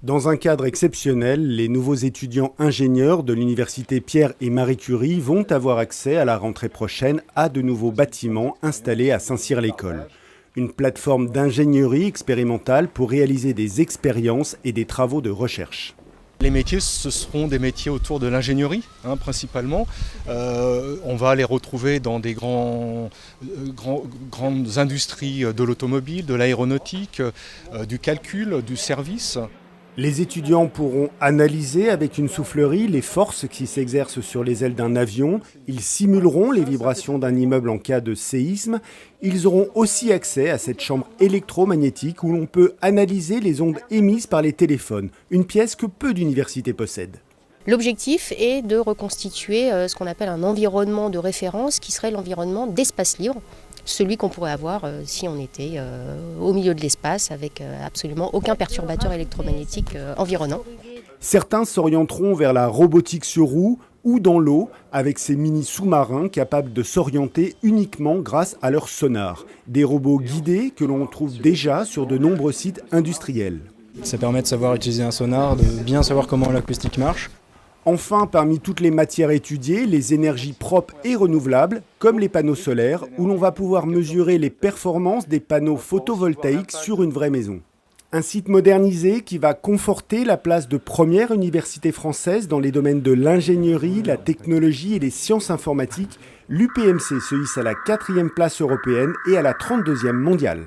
Dans un cadre exceptionnel, les nouveaux étudiants ingénieurs de l'université Pierre et Marie Curie vont avoir accès à la rentrée prochaine à de nouveaux bâtiments installés à Saint-Cyr-l'École. Une plateforme d'ingénierie expérimentale pour réaliser des expériences et des travaux de recherche. Les métiers, ce seront des métiers autour de l'ingénierie, principalement. On va les retrouver dans des grandes industries de l'automobile, de l'aéronautique, du calcul, du service. Les étudiants pourront analyser avec une soufflerie les forces qui s'exercent sur les ailes d'un avion. Ils simuleront les vibrations d'un immeuble en cas de séisme. Ils auront aussi accès à cette chambre électromagnétique où l'on peut analyser les ondes émises par les téléphones, une pièce que peu d'universités possèdent. L'objectif est de reconstituer ce qu'on appelle un environnement de référence qui serait l'environnement d'espace libre, celui qu'on pourrait avoir si on était au milieu de l'espace avec absolument aucun perturbateur électromagnétique environnant. Certains s'orienteront vers la robotique sur roue ou dans l'eau avec ces mini-sous-marins capables de s'orienter uniquement grâce à leur sonar. Des robots guidés que l'on trouve déjà sur de nombreux sites industriels. Ça permet de savoir utiliser un sonar, de bien savoir comment l'acoustique marche. Enfin, parmi toutes les matières étudiées, les énergies propres et renouvelables, comme les panneaux solaires, où l'on va pouvoir mesurer les performances des panneaux photovoltaïques sur une vraie maison. Un site modernisé qui va conforter la place de première université française dans les domaines de l'ingénierie, la technologie et les sciences informatiques. L'UPMC se hisse à la 4e place européenne et à la 32e mondiale.